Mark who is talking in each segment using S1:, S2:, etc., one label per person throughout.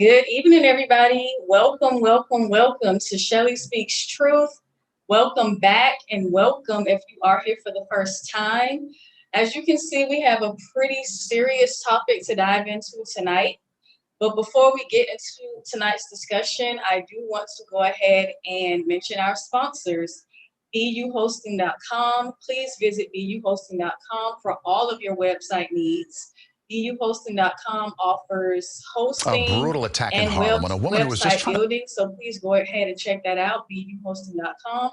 S1: Good evening, everybody. Welcome to Shelly Speaks Truth. Welcome back and welcome if you are here for the first time. As you can see, we have a pretty serious topic to dive into tonight. But before we get into tonight's discussion, I do want to go ahead and mention our sponsors. BUhosting.com. Please visit BUhosting.com for all of your website needs. BUhosting.com offers
S2: A
S1: hosting
S2: brutal attack in
S1: and
S2: Harlem on a woman who was just
S1: website
S2: trying to...
S1: building. So please go ahead and check that out, BUhosting.com.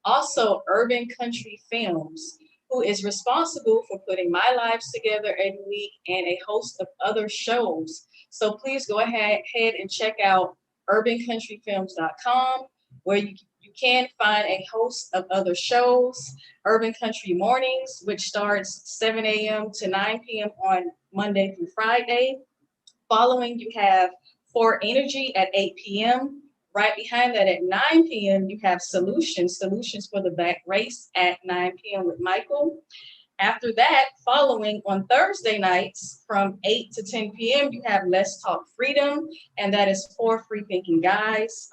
S1: Also, Urban Country Films, who is responsible for putting my lives together every week and a host of other shows. So please go ahead and check out urbancountryfilms.com, where you can find a host of other shows. Urban Country Mornings, which starts 7 a.m. to 9 p.m. on Monday through Friday. Following, you have For Energy at 8 p.m. Right behind that at 9 p.m., you have Solutions for the Black Race at 9 p.m. with Michael. After that, following on Thursday nights from 8 to 10 p.m., you have Let's Talk Freedom, and that is for free-thinking guys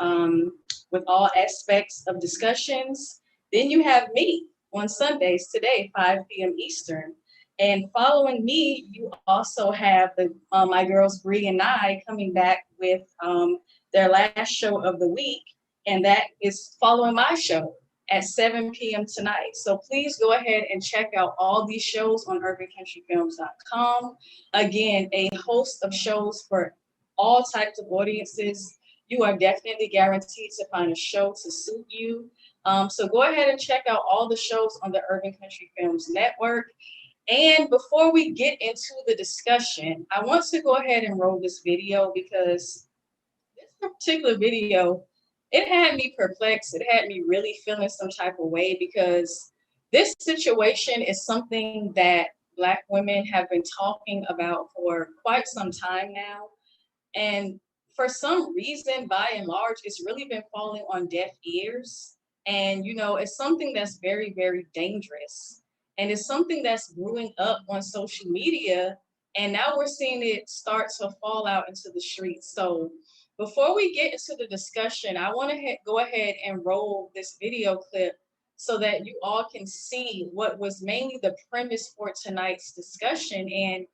S1: with all aspects of discussions. Then you have me on Sundays today, 5 p.m. Eastern. And following me, you also have my girls Bree and I coming back with their last show of the week, and that is following my show at 7 p.m. tonight. So please go ahead and check out all these shows on urbancountryfilms.com. Again, a host of shows for all types of audiences. You are definitely guaranteed to find a show to suit you. So go ahead and check out all the shows on the Urban Country Films Network. And before we get into the discussion, I want to go ahead and roll this video because this particular video, it had me perplexed. It had me really feeling some type of way because this situation is something that Black women have been talking about for quite some time now. And for some reason, by and large, it's really been falling on deaf ears. And, it's something that's very, very dangerous. And it's something that's brewing up on social media. And now we're seeing it start to fall out into the streets. So before we get into the discussion, I want to go ahead and roll this video clip so that you all can see what was mainly the premise for tonight's discussion. And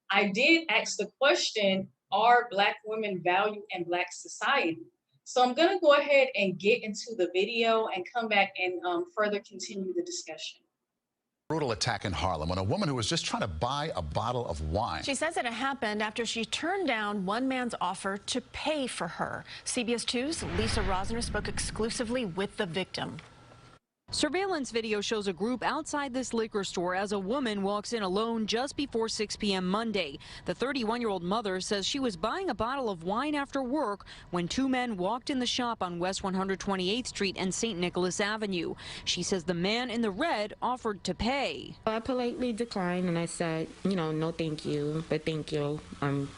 S1: I did ask the question, are Black women valued in Black society? So I'm going to go ahead and get into the video and come back and further continue the discussion.
S2: Brutal attack in Harlem on a woman who was just trying to buy a bottle of wine.
S3: She says that it happened after she turned down one man's offer to pay for her. CBS 2's Lisa Rosner spoke exclusively with the victim.
S4: Surveillance video shows a group outside this liquor store as a woman walks in alone just before 6 p.m. Monday. The 31-year-old mother says she was buying a bottle of wine after work when two men walked in the shop on West 128th Street and St. Nicholas Avenue. She says the man in the red offered to pay.
S5: I politely declined and I said, no thank you, but thank you.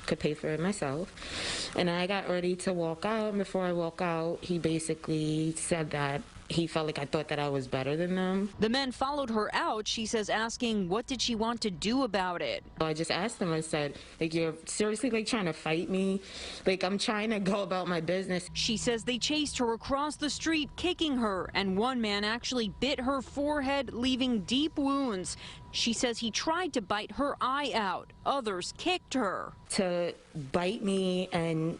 S5: Could pay for it myself. And I got ready to walk out. Before I walk out, he basically said that he felt like I thought that I was better than them.
S4: The men followed her out, she says, asking what did she want to do about it.
S5: I just asked them, I said, you're seriously trying to fight me? I'm trying to go about my business.
S4: She says they chased her across the street, kicking her, and one man actually bit her forehead, leaving deep wounds. She says he tried to bite her eye out. Others kicked her.
S5: To bite me and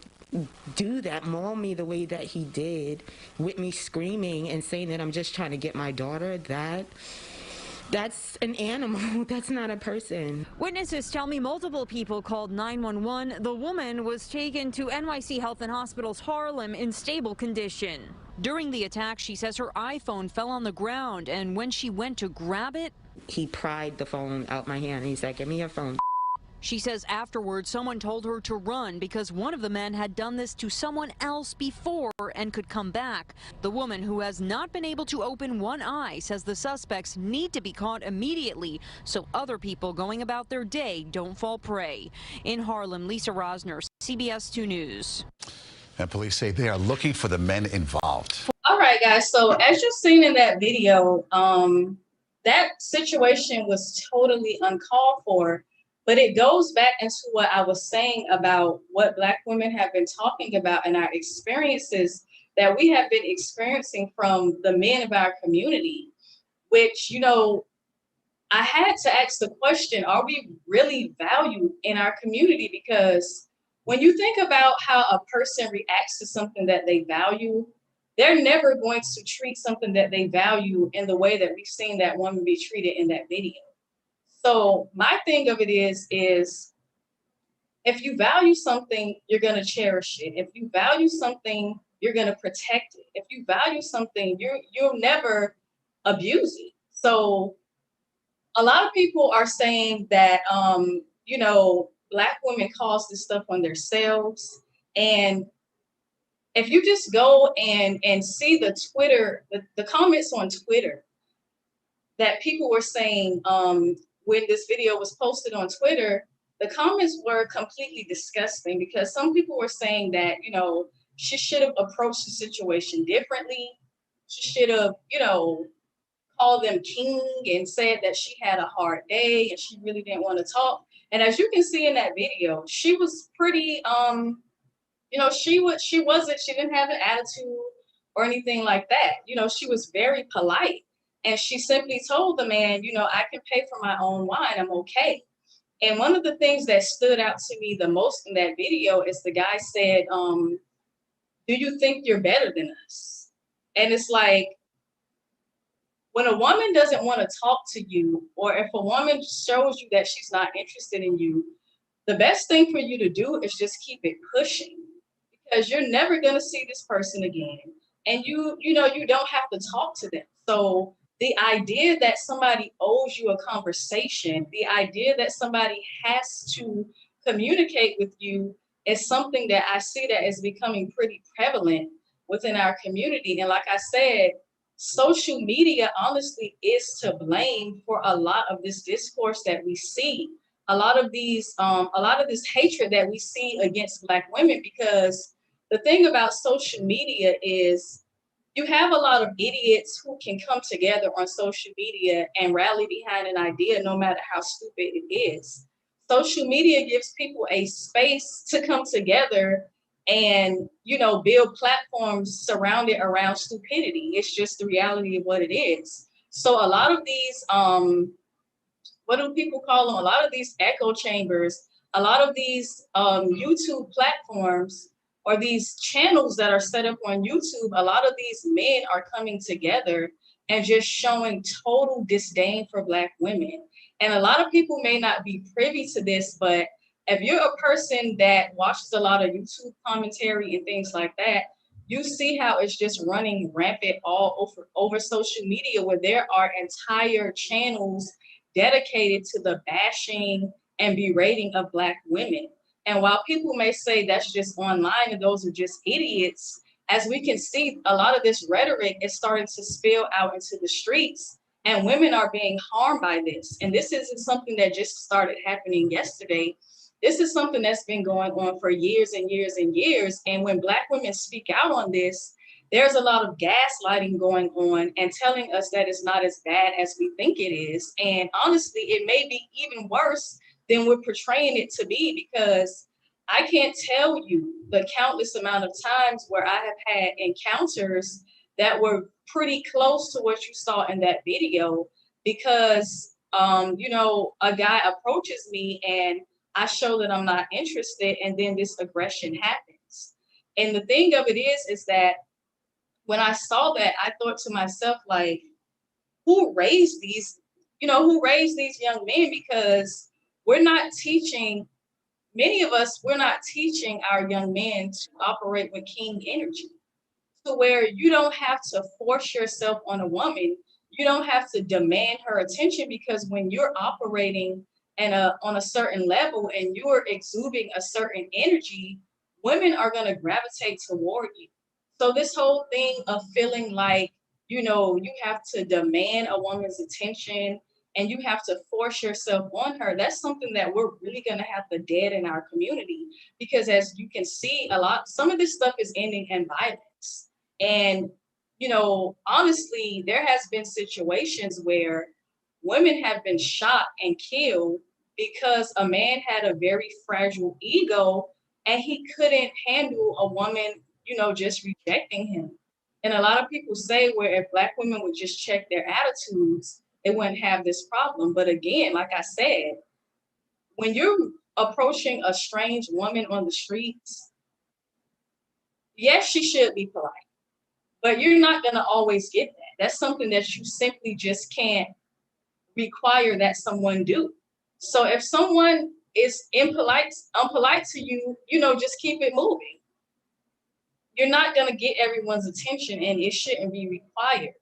S5: do that, maul me the way that he did, with me screaming and saying that I'm just trying to get my daughter, that's an animal. That's not a person.
S4: Witnesses tell me multiple people called 911. The woman was taken to NYC Health and Hospitals Harlem in stable condition. During the attack, she says her iPhone fell on the ground, and when she went to grab it,
S5: he pried the phone out my hand. He's like, give me your phone.
S4: She says afterwards someone told her to run because one of the men had done this to someone else before and could come back. The woman, who has not been able to open one eye, says the suspects need to be caught immediately so other people going about their day don't fall prey. In Harlem, Lisa Rosner, CBS 2 News.
S2: And police say they are looking for the men involved.
S1: All right, guys. So as you've seen in that video, that situation was totally uncalled for. But it goes back into what I was saying about what Black women have been talking about and our experiences that we have been experiencing from the men of our community, which, I had to ask the question, are we really valued in our community? Because when you think about how a person reacts to something that they value, they're never going to treat something that they value in the way that we've seen that woman be treated in that video. So my thing of it is if you value something, you're going to cherish it. If you value something, you're going to protect it. If you value something, you'll never abuse it. So a lot of people are saying that Black women cause this stuff on themselves. And if you just go and see the Twitter, the comments on Twitter that people were saying when this video was posted on Twitter, the comments were completely disgusting because some people were saying that, she should have approached the situation differently. She should have, called them king and said that she had a hard day and she really didn't want to talk. And as you can see in that video, she was pretty she didn't have an attitude or anything like that. She was very polite. And she simply told the man, I can pay for my own wine. I'm okay. And one of the things that stood out to me the most in that video is the guy said, do you think you're better than us? And it's like, when a woman doesn't want to talk to you, or if a woman shows you that she's not interested in you, the best thing for you to do is just keep it pushing, because you're never going to see this person again. And you don't have to talk to them. So the idea that somebody owes you a conversation, the idea that somebody has to communicate with you is something that I see that is becoming pretty prevalent within our community. And like I said, social media honestly is to blame for a lot of this discourse that we see, a lot of this hatred that we see against Black women. Because the thing about social media is you have a lot of idiots who can come together on social media and rally behind an idea no matter how stupid it is. Social media gives people a space to come together and build platforms surrounded around stupidity. It's just the reality of what it is. So a lot of these what do people call them? A lot of these echo chambers, a lot of these YouTube platforms or these channels that are set up on YouTube, a lot of these men are coming together and just showing total disdain for Black women. And a lot of people may not be privy to this, but if you're a person that watches a lot of YouTube commentary and things like that, you see how it's just running rampant all over social media, where there are entire channels dedicated to the bashing and berating of Black women. And while people may say that's just online and those are just idiots, as we can see, a lot of this rhetoric is starting to spill out into the streets, and women are being harmed by this. And this isn't something that just started happening yesterday. This is something that's been going on for years and years and years. And when Black women speak out on this, there's a lot of gaslighting going on and telling us that it's not as bad as we think it is. And honestly, it may be even worse than we're portraying it to be, because I can't tell you the countless amount of times where I have had encounters that were pretty close to what you saw in that video, because a guy approaches me and I show that I'm not interested, and then this aggression happens. And the thing of it is that when I saw that, I thought to myself, like, who raised these young men? Because many of us, we're not teaching our young men to operate with king energy, to where you don't have to force yourself on a woman. You don't have to demand her attention, because when you're operating on a certain level and you're exuding a certain energy, women are going to gravitate toward you. So this whole thing of feeling like, you have to demand a woman's attention and you have to force yourself on her, that's something that we're really going to have to dead in our community. Because as you can see, some of this stuff is ending in violence. And, honestly, there has been situations where women have been shot and killed because a man had a very fragile ego and he couldn't handle a woman, just rejecting him. And a lot of people say where if Black women would just check their attitudes, they wouldn't have this problem. But again, like I said, when you're approaching a strange woman on the streets, yes, she should be polite, but you're not going to always get that. That's something that you simply just can't require that someone do. So if someone is unpolite to you, just keep it moving. You're not going to get everyone's attention and it shouldn't be required.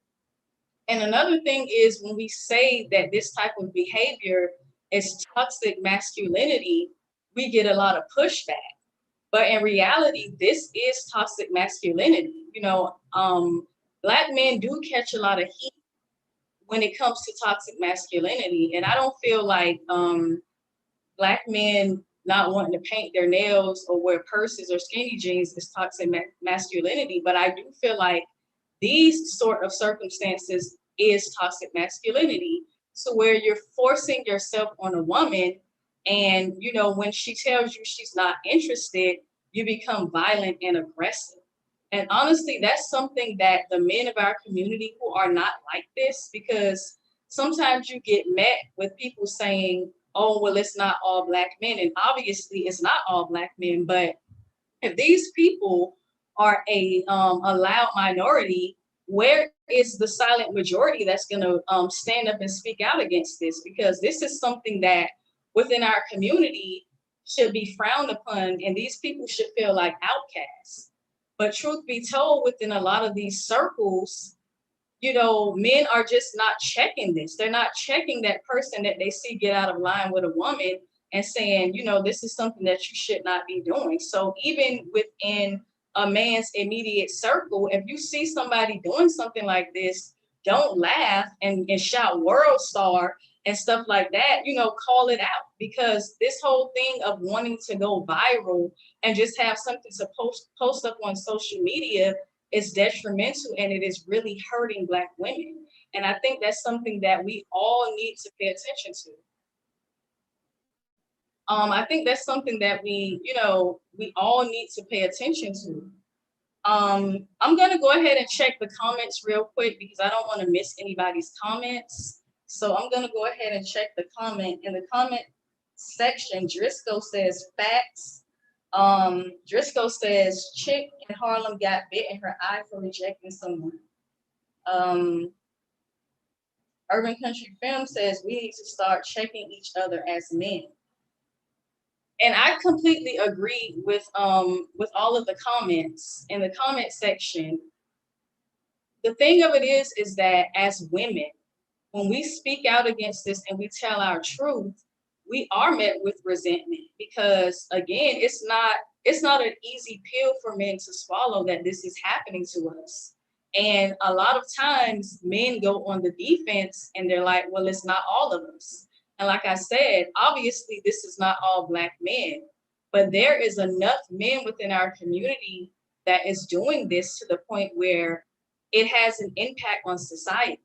S1: And another thing is when we say that this type of behavior is toxic masculinity, we get a lot of pushback. But in reality, this is toxic masculinity. Black men do catch a lot of heat when it comes to toxic masculinity. And I don't feel like Black men not wanting to paint their nails or wear purses or skinny jeans is toxic masculinity. But I do feel like these sort of circumstances is toxic masculinity. So where you're forcing yourself on a woman and, when she tells you she's not interested, you become violent and aggressive. And honestly, that's something that the men of our community who are not like this, because sometimes you get met with people saying, oh, well, it's not all Black men. And obviously it's not all Black men, but if these people are a loud minority, where is the silent majority that's going to stand up and speak out against this? Because this is something that within our community should be frowned upon, and these people should feel like outcasts. But truth be told, within a lot of these circles, men are just not checking this. They're not checking that person that they see get out of line with a woman and saying, this is something that you should not be doing. So even within a man's immediate circle, if you see somebody doing something like this, don't laugh and shout world star and stuff like that, call it out, because this whole thing of wanting to go viral and just have something to post up on social media is detrimental, and it is really hurting Black women. And I think that's something that we all need to pay attention to. I think that's something that we all need to pay attention to. I'm gonna go ahead and check the comments real quick because I don't want to miss anybody's comments. So I'm gonna go ahead and check the comment. In the comment section, Driscoll says facts. Driscoll says chick in Harlem got bit in her eye for rejecting someone. Urban Country Film says we need to start checking each other as men. And I completely agree with all of the comments in the comment section. The thing of it is that as women, when we speak out against this and we tell our truth, we are met with resentment because again, it's not an easy pill for men to swallow that this is happening to us. And a lot of times men go on the defense and they're like, well, it's not all of us. And like I said, obviously this is not all Black men, but there is enough men within our community that is doing this to the point where it has an impact on society.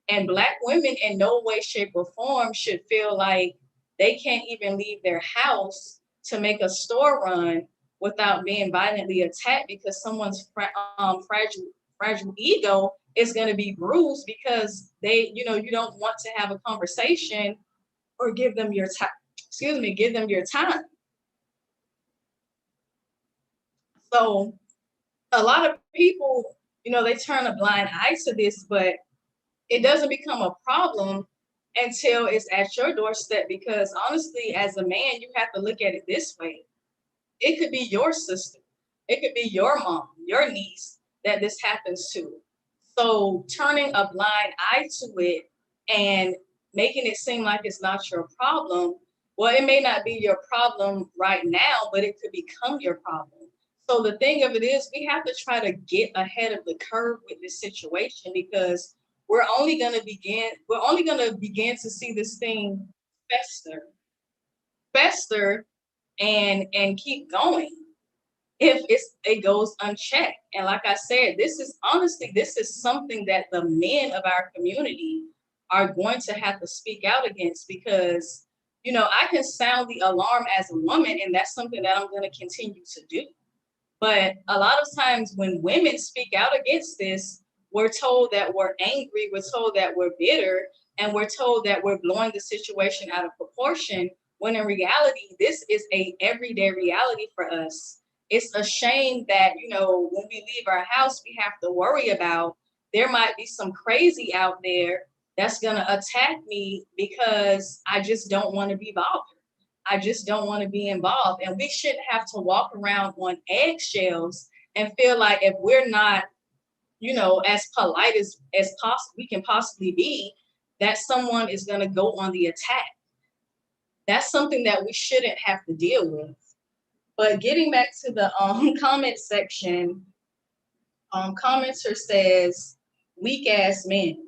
S1: And Black women in no way, shape, or form should feel like they can't even leave their house to make a store run without being violently attacked because someone's fragile ego is going to be bruised because you don't want to have a conversation or give them your time. Give them your time. So a lot of people, they turn a blind eye to this, but it doesn't become a problem until it's at your doorstep, because honestly, as a man, you have to look at it this way. It could be your sister. It could be your mom, your niece that this happens to. So turning a blind eye to it and making it seem like it's not your problem, well, it may not be your problem right now, but it could become your problem. So the thing of it is, we have to try to get ahead of the curve with this situation, because we're only going to begin to see this thing fester and keep going if it goes unchecked. And like I said, this is something that the men of our community are going to have to speak out against, because you know, I can sound the alarm as a woman, and that's something that I'm going to continue to do. But a lot of times when women speak out against this, we're told that we're angry, we're told that we're bitter, and we're told that we're blowing the situation out of proportion, when in reality, this is a everyday reality for us. It's a shame that, you know, when we leave our house, we have to worry about there might be some crazy out there that's going to attack me because I just don't want to be bothered. I just don't want to be involved. And we shouldn't have to walk around on eggshells and feel like if we're not, you know, as polite as possible we can possibly be, that someone is going to go on the attack. That's something that we shouldn't have to deal with. But getting back to the comment section, commenter says, weak ass men.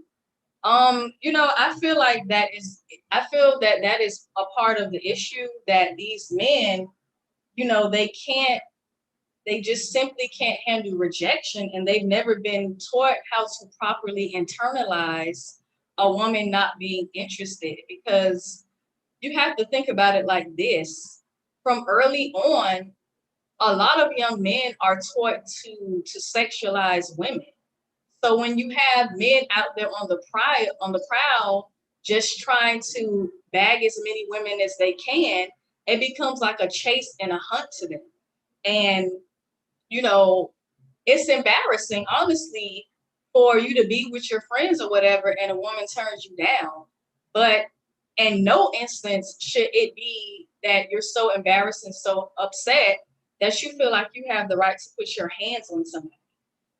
S1: You know, I feel that that is a part of the issue, that these men, you know, they just simply can't handle rejection, and they've never been taught how to properly internalize a woman not being interested. Because you have to think about it like this: from early on, a lot of young men are taught to sexualize women. So when you have men out there on the prowl, just trying to bag as many women as they can, it becomes like a chase and a hunt to them. And you know, it's embarrassing, honestly, for you to be with your friends or whatever, and a woman turns you down. But in no instance should it be that you're so embarrassed and so upset that you feel like you have the right to put your hands on somebody.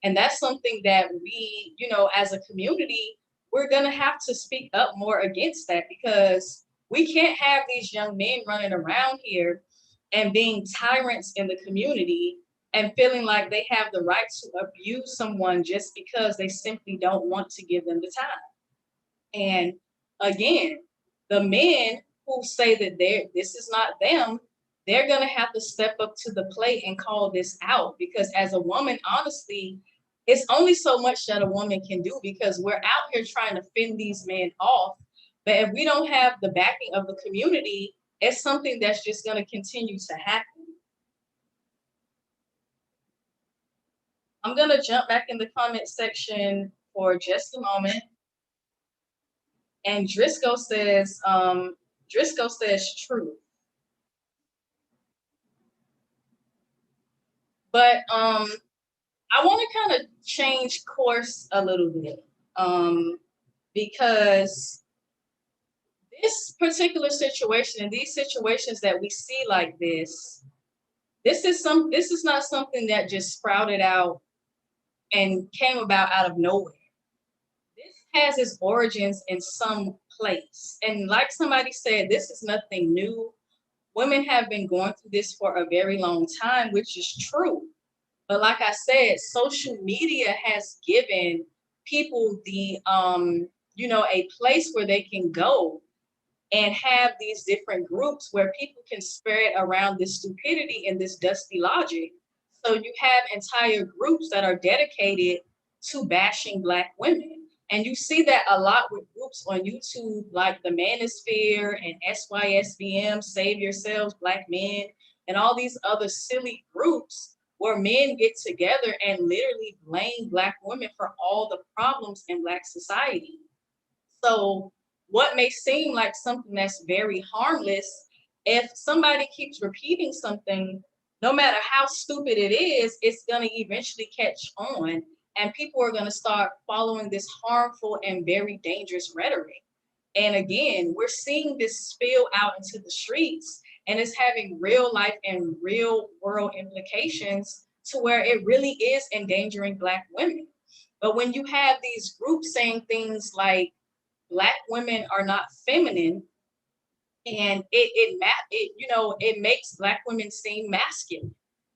S1: And that's something that we, you know, as a community, we're going to have to speak up more against that, because we can't have these young men running around here and being tyrants in the community and feeling like they have the right to abuse someone just because they simply don't want to give them the time. And again, the men who say that this is not them, they're going to have to step up to the plate and call this out. Because as a woman, honestly, it's only so much that a woman can do, because we're out here trying to fend these men off. But if we don't have the backing of the community, it's something that's just going to continue to happen. I'm going to jump back in the comment section for just a moment. And Driscoll says true. But I want to kind of change course a little bit, because this particular situation and these situations that we see like this is not something that just sprouted out and came about out of nowhere. This has its origins in some place. And like somebody said, this is nothing new. Women have been going through this for a very long time, which is true. But like I said, social media has given people the you know, a place where they can go and have these different groups where people can spread around this stupidity and this dusty logic. So you have entire groups that are dedicated to bashing Black women. And you see that a lot with groups on YouTube like the Manosphere and SYSBM, Save Yourselves, Black Men, and all these other silly groups where men get together and literally blame Black women for all the problems in Black society. So what may seem like something that's very harmless, if somebody keeps repeating something, no matter how stupid it is, it's going to eventually catch on, and people are going to start following this harmful and very dangerous rhetoric. And again, we're seeing this spill out into the streets, and it's having real life and real world implications to where it really is endangering Black women. But when you have these groups saying things like Black women are not feminine, and it you know, it makes Black women seem masculine.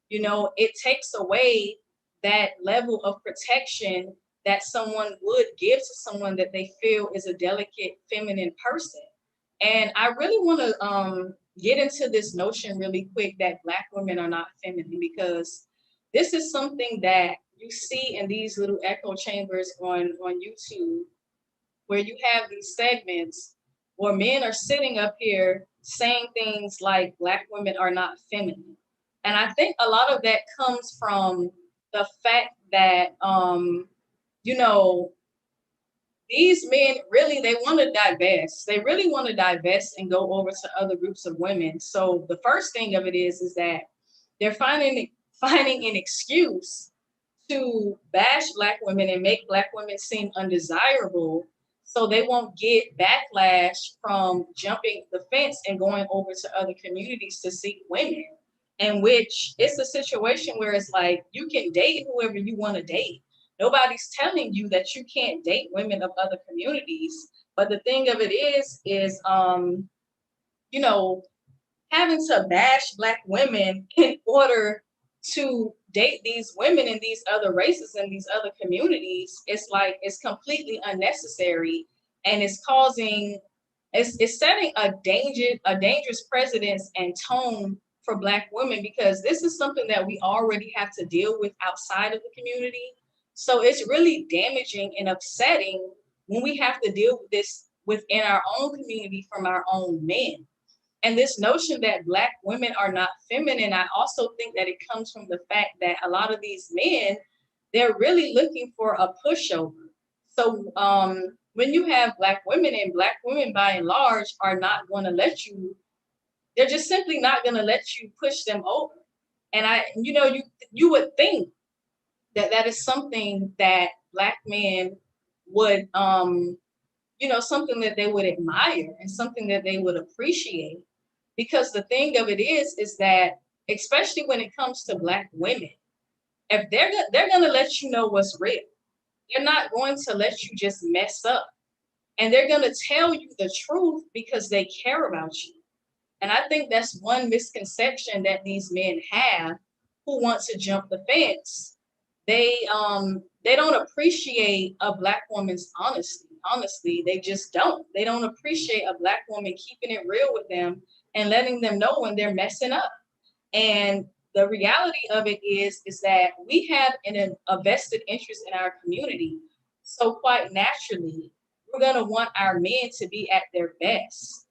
S1: You know, it takes away that level of protection that someone would give to someone that they feel is a delicate feminine person. And I really want to get into this notion really quick that Black women are not feminine, because this is something that you see in these little echo chambers on YouTube, where you have these segments where men are sitting up here saying things like Black women are not feminine. And I think a lot of that comes from the fact that, you know, these men really, they want to divest. They really want to divest and go over to other groups of women. So the first thing of it is that they're finding an excuse to bash Black women and make Black women seem undesirable, so they won't get backlash from jumping the fence and going over to other communities to seek women. In which it's a situation where it's like you can date whoever you want to date. Nobody's telling you that you can't date women of other communities. But the thing of it is you know, having to bash Black women in order to date these women in these other races and these other communities, it's like it's completely unnecessary, and it's causing it's setting a dangerous precedence and tone for Black women, because this is something that we already have to deal with outside of the community. So it's really damaging and upsetting when we have to deal with this within our own community from our own men. And this notion that Black women are not feminine, I also think that it comes from the fact that a lot of these men, they're really looking for a pushover. So when you have Black women, and Black women by and large are not going to let you, they're just simply not going to let you push them over. And you would think that that is something that Black men would, something that they would admire and something that they would appreciate. Because the thing of it is that, especially when it comes to Black women, if they're gonna let you know what's real. They're not going to let you just mess up, and they're gonna tell you the truth because they care about you. And I think that's one misconception that these men have who want to jump the fence. They don't appreciate a Black woman's honesty. Honestly, they just don't. They don't appreciate a Black woman keeping it real with them and letting them know when they're messing up. And the reality of it is that we have a vested interest in our community. So quite naturally, we're gonna want our men to be at their best.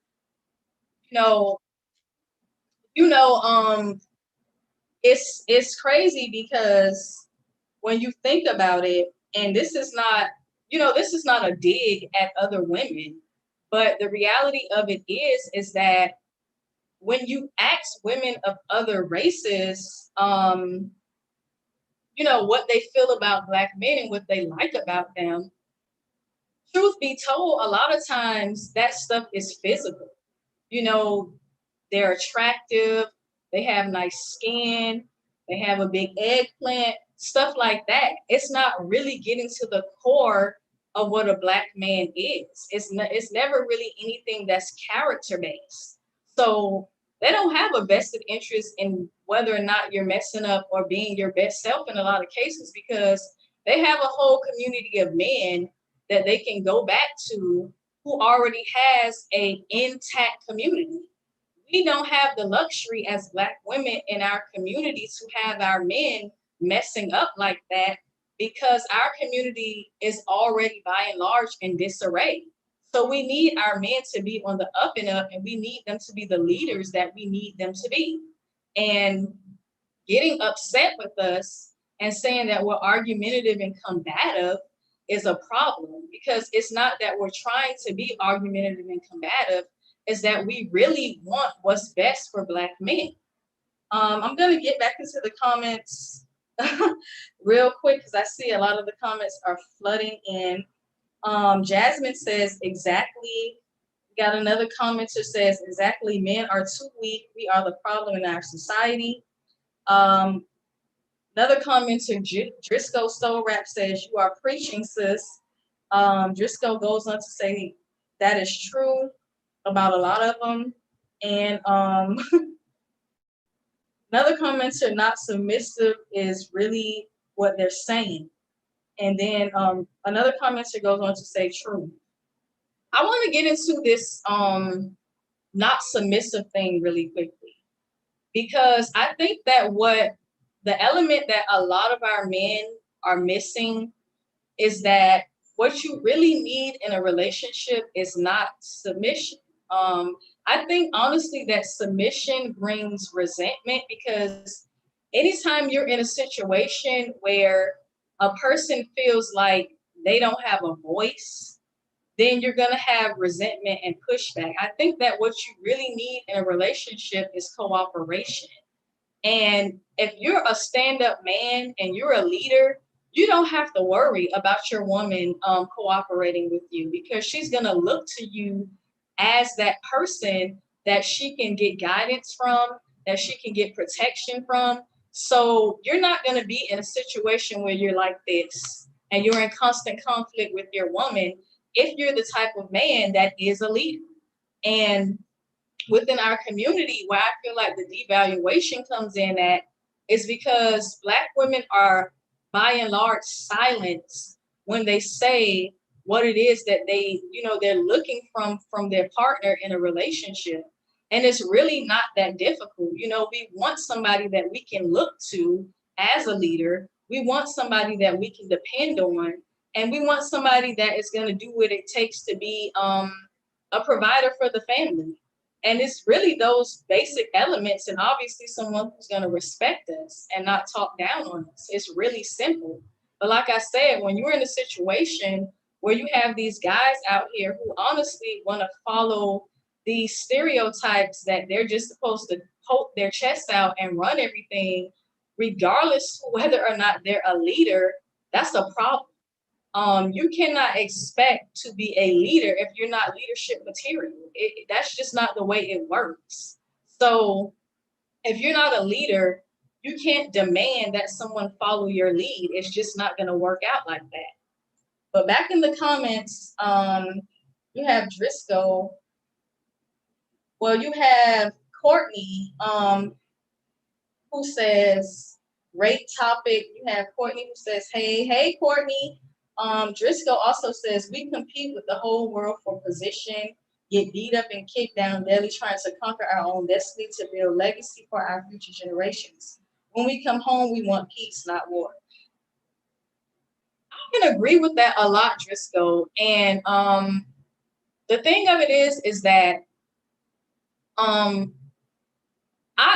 S1: You know, you know, it's crazy because when you think about it, and this is not a dig at other women, but the reality of it is that when you ask women of other races, what they feel about Black men and what they like about them, truth be told, a lot of times that stuff is physical. You know, they're attractive, they have nice skin, they have a big eggplant, stuff like that. It's not really getting to the core of what a Black man is. It's never really anything that's character based. So they don't have a vested interest in whether or not you're messing up or being your best self in a lot of cases, because they have a whole community of men that they can go back to who already has a intact community. We don't have the luxury as Black women in our communities to have our men messing up like that, because our community is already by and large in disarray. So we need our men to be on the up and up, and we need them to be the leaders that we need them to be. And getting upset with us and saying that we're argumentative and combative is a problem, because it's not that we're trying to be argumentative and combative, is that we really want what's best for Black men. I'm going to get back into the comments real quick because I see a lot of the comments are flooding in. Jasmine says, exactly. We got another commenter says, exactly, men are too weak. We are the problem in our society. Another commenter, Driscoll Soul Rap, says, you are preaching, sis. Driscoll goes on to say, that is true about a lot of them. And another commenter, not submissive is really what they're saying. And then another commenter goes on to say true. I want to get into this not submissive thing really quickly, because I think that what the element that a lot of our men are missing is that what you really need in a relationship is not submission. I think honestly that submission brings resentment, because anytime you're in a situation where a person feels like they don't have a voice, then you're going to have resentment and pushback. I think that what you really need in a relationship is cooperation. And if you're a stand-up man and you're a leader, you don't have to worry about your woman cooperating with you, because she's going to look to you as that person that she can get guidance from, that she can get protection from. So you're not going to be in a situation where you're like this and you're in constant conflict with your woman if you're the type of man that is a leader. And within our community, where I feel like the devaluation comes in at is because Black women are by and large silenced when they say what it is that they're looking from their partner in a relationship. And it's really not that difficult. We want somebody that we can look to as a leader. We want somebody that we can depend on. And we want somebody that is going to do what it takes to be a provider for the family. And it's really those basic elements, and obviously someone who's going to respect us and not talk down on us. It's really simple. But like I said, when you're in a situation where you have these guys out here who honestly want to follow these stereotypes that they're just supposed to poke their chest out and run everything, regardless of whether or not they're a leader, that's a problem. You cannot expect to be a leader if you're not leadership material. That's just not the way it works. So if you're not a leader, you can't demand that someone follow your lead. It's just not going to work out like that. But back in the comments, you have Driscoll. Well, you have Courtney, who says, great topic. You have Courtney who says, hey, Courtney. Driscoll also says, we compete with the whole world for position, get beat up and kicked down daily, trying to conquer our own destiny to build legacy for our future generations. When we come home, we want peace, not war. I can agree with that a lot, Driscoll. And the thing of it is that I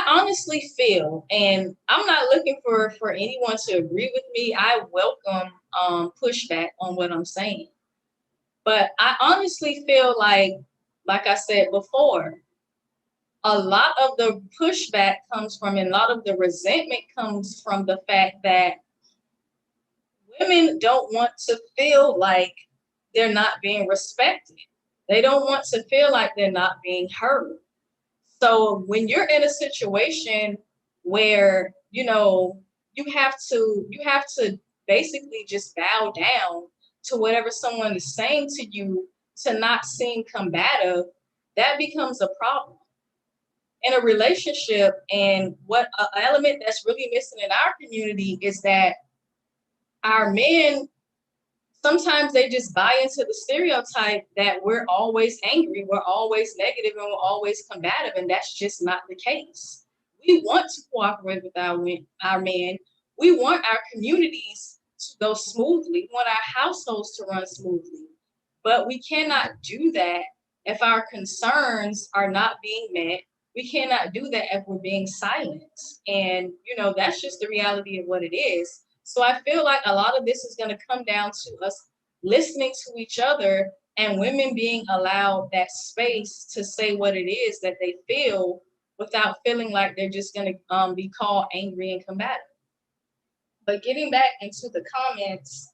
S1: honestly feel, and I'm not looking for anyone to agree with me. I welcome pushback on what I'm saying. But I honestly feel like I said before, a lot of the pushback comes from, and a lot of the resentment comes from the fact that women don't want to feel like they're not being respected. They don't want to feel like they're not being heard. So when you're in a situation where, you have to basically just bow down to whatever someone is saying to you to not seem combative, that becomes a problem in a relationship. And what an element that's really missing in our community is that our men, sometimes they just buy into the stereotype that we're always angry, we're always negative, and we're always combative, and that's just not the case. We want to cooperate with our men. We want our communities to go smoothly. We want our households to run smoothly. But we cannot do that if our concerns are not being met. We cannot do that if we're being silenced. And, that's just the reality of what it is. So I feel like a lot of this is going to come down to us listening to each other and women being allowed that space to say what it is that they feel without feeling like they're just going to be called angry and combative. But getting back into the comments,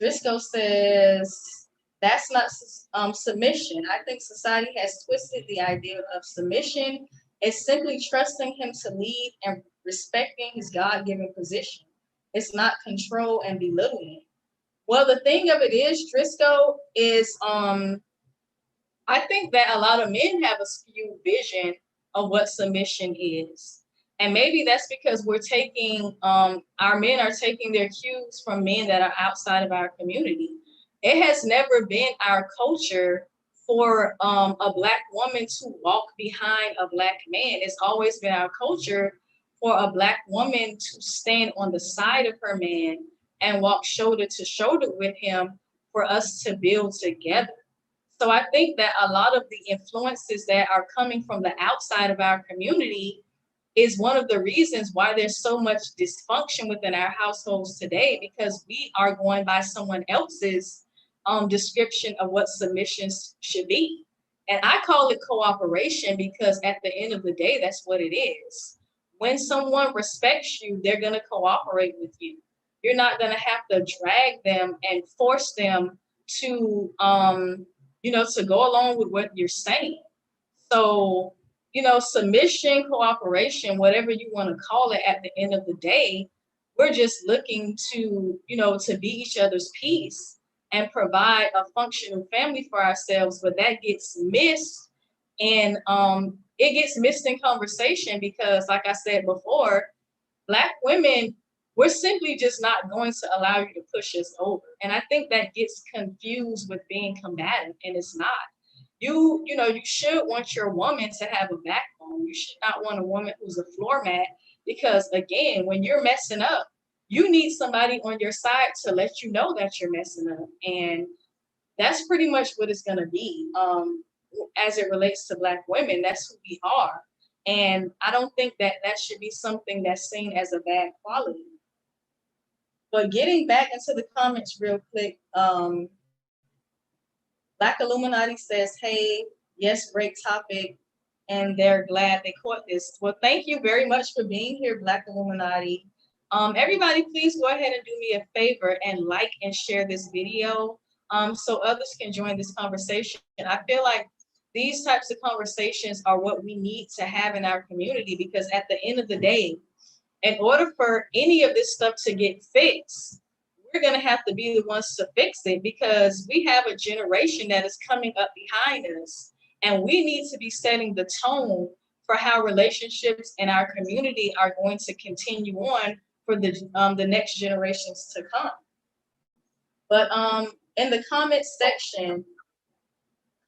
S1: Driscoll says, that's not submission. I think society has twisted the idea of submission. It's simply trusting him to lead and respecting his God-given position. It's not control and belittling. Well, the thing of it is, Driscoll, is I think that a lot of men have a skewed vision of what submission is. And maybe that's because we're taking, our men are taking their cues from men that are outside of our community. It has never been our culture for a Black woman to walk behind a Black man. It's always been our culture for a Black woman to stand on the side of her man and walk shoulder to shoulder with him for us to build together. So I think that a lot of the influences that are coming from the outside of our community is one of the reasons why there's so much dysfunction within our households today, because we are going by someone else's description of what submissions should be. And I call it cooperation because at the end of the day, that's what it is. When someone respects you, they're going to cooperate with you. You're not going to have to drag them and force them to, to go along with what you're saying. So, submission, cooperation, whatever you want to call it, at the end of the day, we're just looking to be each other's peace and provide a functional family for ourselves. But that gets missed, and it gets missed in conversation because, like I said before, Black women, we're simply just not going to allow you to push us over. And I think that gets confused with being combative, and it's not. You should want your woman to have a backbone. You should not want a woman who's a floor mat, because again, when you're messing up, you need somebody on your side to let you know that you're messing up. And that's pretty much what it's going to be. As it relates to Black women, that's who we are. And I don't think that that should be something that's seen as a bad quality. But getting back into the comments real quick, Black Illuminati says, hey, yes, great topic, and they're glad they caught this. Well, thank you very much for being here, Black Illuminati. Everybody, please go ahead and do me a favor and like and share this video so others can join this conversation. I feel like these types of conversations are what we need to have in our community, because at the end of the day, in order for any of this stuff to get fixed, we're going to have to be the ones to fix it, because we have a generation that is coming up behind us, and we need to be setting the tone for how relationships in our community are going to continue on for the next generations to come. But in the comment section,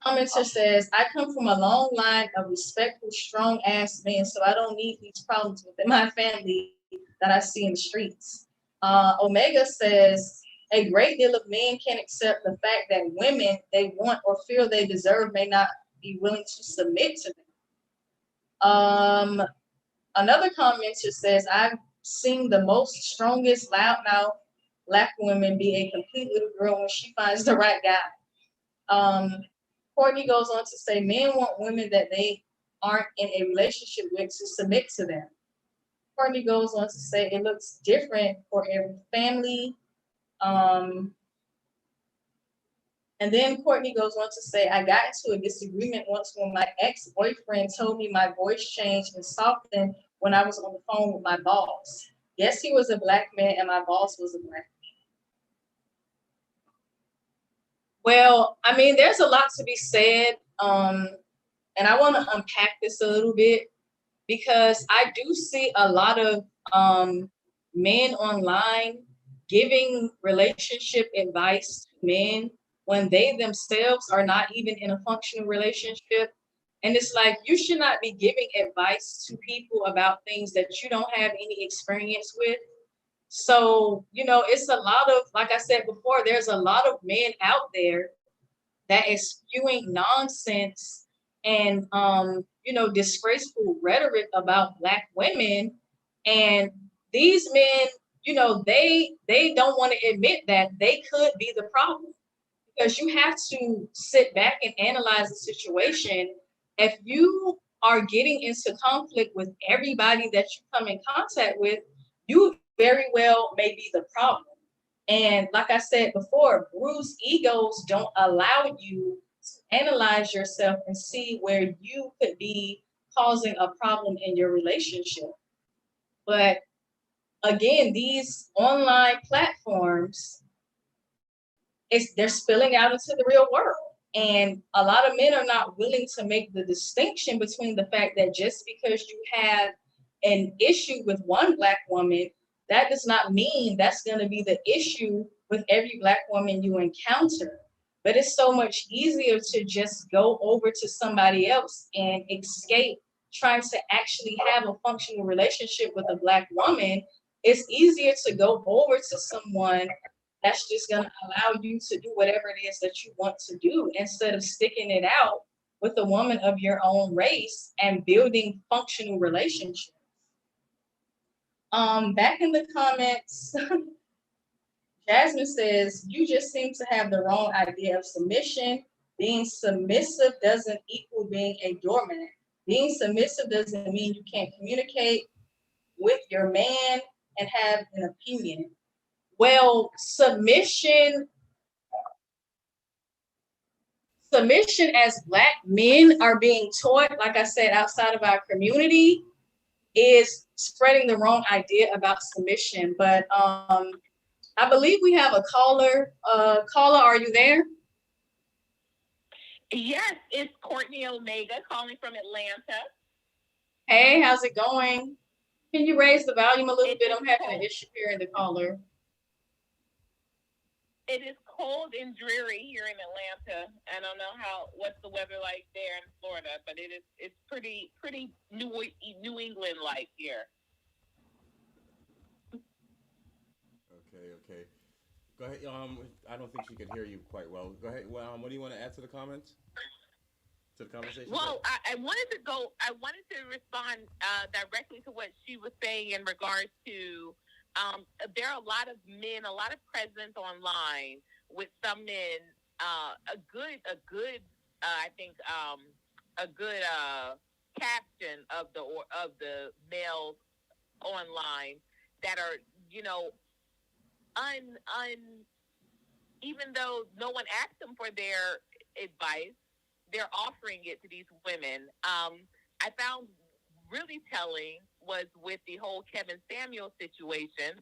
S1: commenter says, I come from a long line of respectful, strong ass men, so I don't need these problems within my family that I see in the streets. Omega says, a great deal of men can't accept the fact that women they want or feel they deserve may not be willing to submit to them. Another commenter says, I've seen the most strongest loudmouth Black women be a complete little girl when she finds the right guy. Courtney goes on to say, men want women that they aren't in a relationship with to submit to them. Courtney goes on to say, it looks different for every family. And then Courtney goes on to say, I got into a disagreement once when my ex-boyfriend told me my voice changed and softened when I was on the phone with my boss. Yes, he was a Black man and my boss was a Black man. Well, I mean, there's a lot to be said. And I want to unpack this a little bit, because I do see a lot of men online giving relationship advice to men when they themselves are not even in a functional relationship. And it's like, you should not be giving advice to people about things that you don't have any experience with. So, it's a lot of, like I said before, there's a lot of men out there that is spewing nonsense and, disgraceful rhetoric about Black women. And these men, they don't want to admit that they could be the problem, because you have to sit back and analyze the situation. If you are getting into conflict with everybody that you come in contact with, you very well may be the problem. And like I said before, bruised egos don't allow you to analyze yourself and see where you could be causing a problem in your relationship. But again, these online platforms, they're spilling out into the real world. And a lot of men are not willing to make the distinction between the fact that just because you have an issue with one Black woman, that does not mean that's going to be the issue with every Black woman you encounter. But it's so much easier to just go over to somebody else and escape trying to actually have a functional relationship with a Black woman. It's easier to go over to someone that's just going to allow you to do whatever it is that you want to do instead of sticking it out with a woman of your own race and building functional relationships. Back in the comments, Jasmine says, you just seem to have the wrong idea of submission. Being submissive doesn't equal being a doormat. Being submissive doesn't mean you can't communicate with your man and have an opinion. Well, submission as Black men are being taught, like I said, outside of our community, is spreading the wrong idea about submission. But I believe we have a caller. Caller, are you there?
S6: Yes, it's Courtney Omega calling from Atlanta.
S1: Hey, how's it going? Can you raise the volume a little bit? I'm having an issue hearing the caller.
S6: It is cold and dreary here in Atlanta. I don't know what's the weather like there in Florida, but it's pretty New England like here.
S7: Okay. Go ahead. I don't think she can hear you quite well. Go ahead. Well, what do you want to add to the comments? To the conversation?
S6: Well, I wanted to respond directly to what she was saying in regards to there are a lot of men, a lot of presence online with some men. A good caption of the males online that are, even though no one asked them for their advice, they're offering it to these women. I found really telling was with the whole Kevin Samuels situation.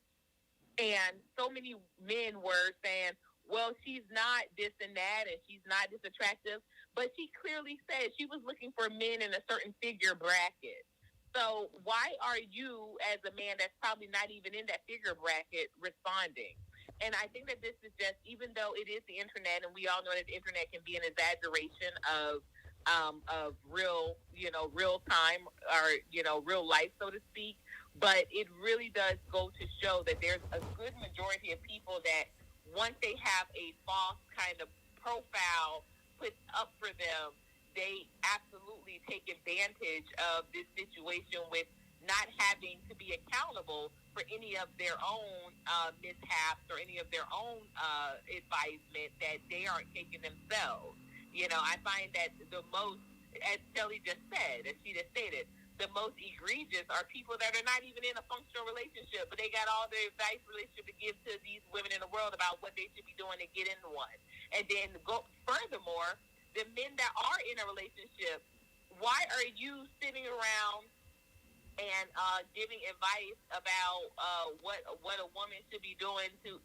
S6: And so many men were saying, well, she's not this and that, and she's not this attractive. But she clearly said she was looking for men in a certain figure bracket. So why are you, as a man that's probably not even in that figure bracket, responding? And I think that this is just, even though it is the internet, and we all know that the internet can be an exaggeration of real, real time or, real life, so to speak. But it really does go to show that there's a good majority of people that once they have a false kind of profile put up for them, they absolutely take advantage of this situation with not having to be accountable for any of their own mishaps or any of their own advisement that they aren't taking themselves. I find that the most, as Kelly just said, as she just stated, the most egregious are people that are not even in a functional relationship, but they got all the advice relationship to give to these women in the world about what they should be doing to get into one. And then furthermore, the men that are in a relationship, why are you sitting around and giving advice about what a woman should be doing to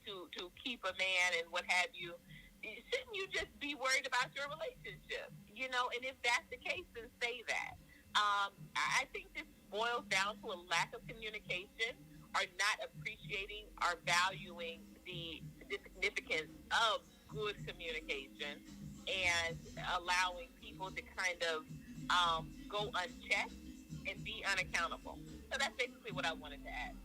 S6: keep a man and what have you? Shouldn't you just be worried about your relationship? And if that's the case, then say that. I think this boils down to a lack of communication, or not appreciating or valuing the significance of good communication, and allowing people to kind of go unchecked and be unaccountable. So that's basically what I wanted to add.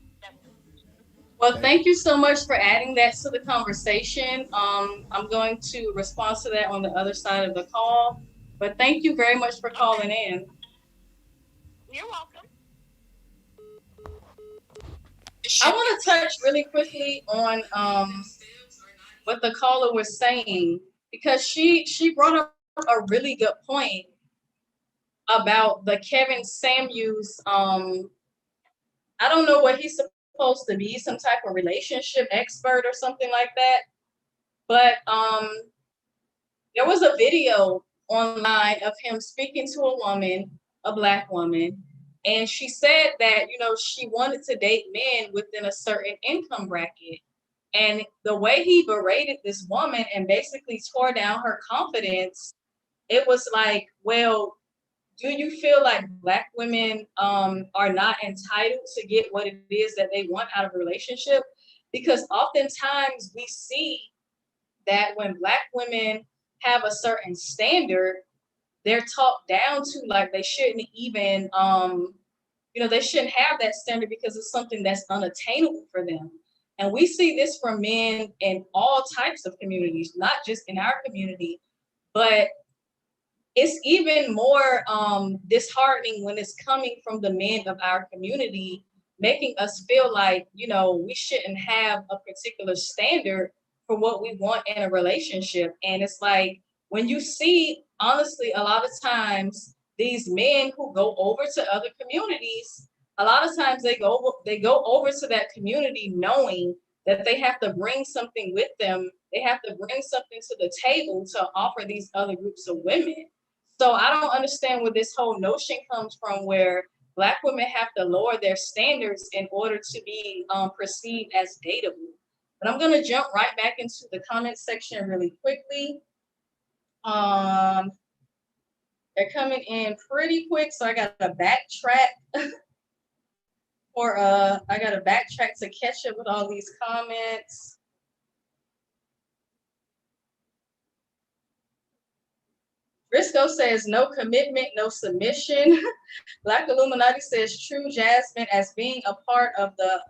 S1: Well, thank you so much for adding that to the conversation. I'm going to respond to that on the other side of the call. But thank you very much for calling in.
S6: You're welcome.
S1: I want to touch really quickly on what the caller was saying, because she brought up a really good point about the Kevin Samuels. I don't know what he's supposed to be, some type of relationship expert or something like that. But there was a video online of him speaking to a woman, a Black woman, and she said that, she wanted to date men within a certain income bracket. And the way he berated this woman and basically tore down her confidence, it was like, well, do you feel like Black women are not entitled to get what it is that they want out of a relationship? Because oftentimes we see that when Black women have a certain standard, they're talked down to, like they shouldn't even, they shouldn't have that standard because it's something that's unattainable for them. And we see this from men in all types of communities, not just in our community, but it's even more disheartening when it's coming from the men of our community, making us feel like, we shouldn't have a particular standard for what we want in a relationship. And it's like, when you see, honestly, a lot of times these men who go over to other communities, a lot of times they go over to that community knowing that they have to bring something with them. They have to bring something to the table to offer these other groups of women. So I don't understand where this whole notion comes from, where Black women have to lower their standards in order to be perceived as dateable. But I'm gonna jump right back into the comment section really quickly. Um, they're coming in pretty quick, so I gotta backtrack to catch up with all these comments. Briscoe says no commitment, no submission. Black Illuminati says true Jasmine as being a part of the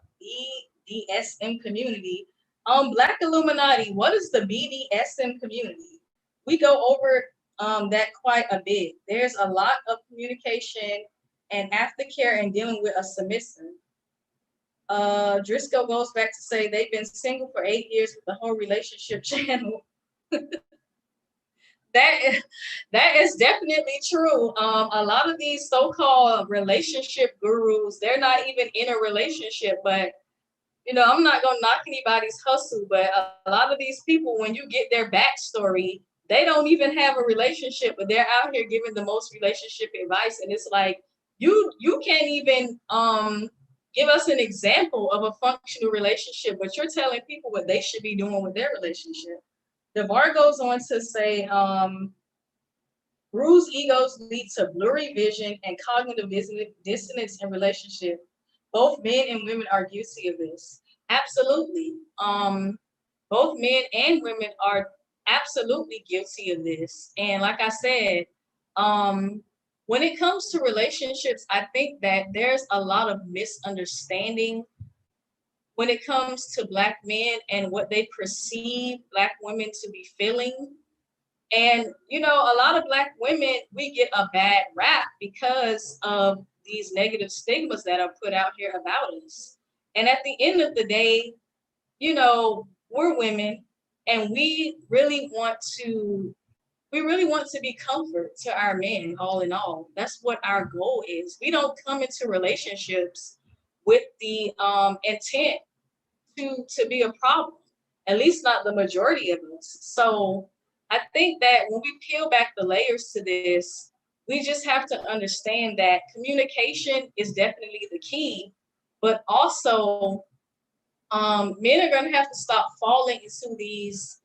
S1: BDSM community. Black Illuminati, what is the BDSM community? We go over that quite a bit. There's a lot of communication and aftercare and dealing with a submissive. Driscoll goes back to say they've been single for 8 years with the whole relationship channel. That is definitely true. A lot of these so-called relationship gurus, they're not even in a relationship, but I'm not gonna knock anybody's hustle, but a lot of these people, when you get their backstory, they don't even have a relationship, but they're out here giving the most relationship advice. And it's like, you can't even give us an example of a functional relationship, but you're telling people what they should be doing with their relationship. DeVar goes on to say, bruised egos lead to blurry vision and cognitive dissonance in relationship. Both men and women are guilty of this. Absolutely. Both men and women are absolutely guilty of this. And like I said, when it comes to relationships, I think that there's a lot of misunderstanding when it comes to Black men and what they perceive Black women to be feeling. And, a lot of Black women, we get a bad rap because of these negative stigmas that are put out here about us. And at the end of the day, we're women, and we really want to be comfort to our men, all in all. That's what our goal is. We don't come into relationships with the intent to be a problem, at least not the majority of us. So I think that when we peel back the layers to this, we just have to understand that communication is definitely the key, but also men are going to have to stop falling into these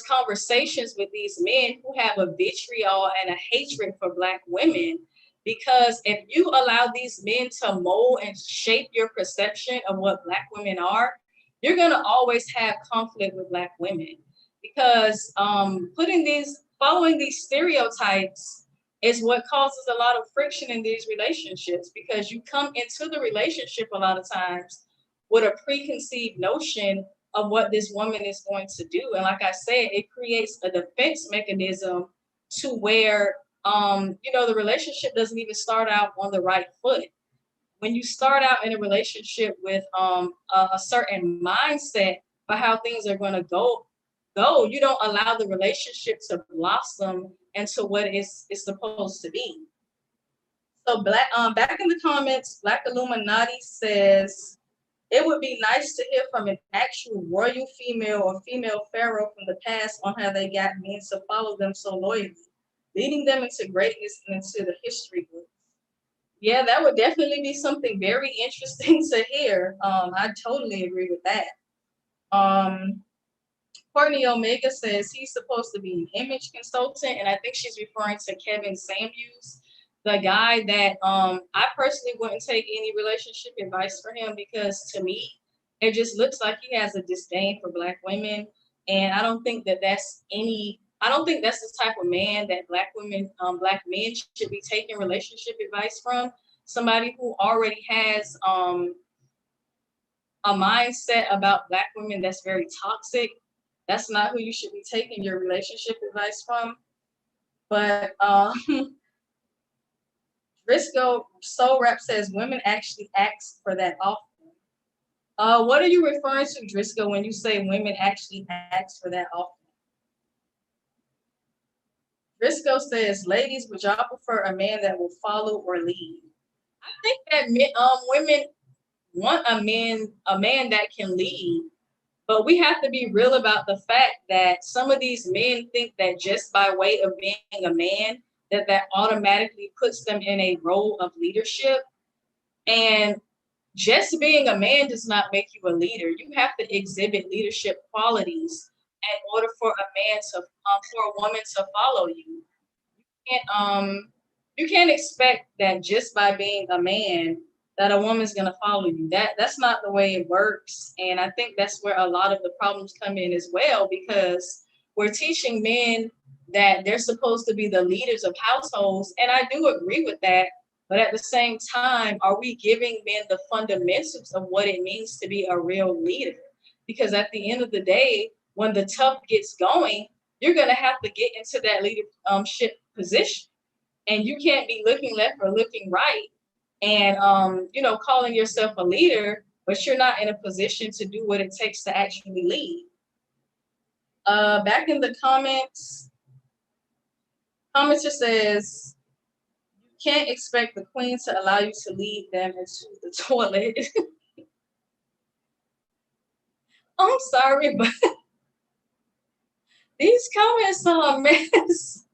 S1: conversations with these men who have a vitriol and a hatred for Black women. Because if you allow these men to mold and shape your perception of what Black women are, you're going to always have conflict with Black women. Because following these stereotypes is what causes a lot of friction in these relationships, because you come into the relationship a lot of times with a preconceived notion of what this woman is going to do. And like I said, it creates a defense mechanism to where, the relationship doesn't even start out on the right foot. When you start out in a relationship with a certain mindset for how things are going to go, you don't allow the relationship to blossom into what it's supposed to be. So back in the comments, Black Illuminati says, it would be nice to hear from an actual royal female or female pharaoh from the past on how they got men to follow them so loyally, leading them into greatness and into the history books. Yeah, that would definitely be something very interesting to hear. I totally agree with that. Courtney Omega says he's supposed to be an image consultant, and I think she's referring to Kevin Samuels, the guy that I personally wouldn't take any relationship advice for him, because to me, it just looks like he has a disdain for Black women, and I don't think that's the type of man that Black men should be taking relationship advice from. Somebody who already has a mindset about Black women that's very toxic. That's not who you should be taking your relationship advice from. But Driscoll Soul Rap says women actually ask for that often. What are you referring to, Driscoll, when you say women actually ask for that often? Driscoll says, ladies, would y'all prefer a man that will follow or lead? I think that women want a man that can lead, but we have to be real about the fact that some of these men think that just by way of being a man, that automatically puts them in a role of leadership. And just being a man does not make you a leader. You have to exhibit leadership qualities in order for a man to, for a woman to follow you. You can't expect that just by being a man that a woman's gonna follow you. That's not the way it works. And I think that's where a lot of the problems come in as well, because we're teaching men that they're supposed to be the leaders of households. And I do agree with that. But at the same time, are we giving men the fundamentals of what it means to be a real leader? Because at the end of the day, when the tough gets going, you're gonna have to get into that leadership position, and you can't be looking left or looking right and calling yourself a leader, but you're not in a position to do what it takes to actually lead. Back in the commenter says, you can't expect the queen to allow you to lead them into the toilet. I'm sorry, but these comments are a mess.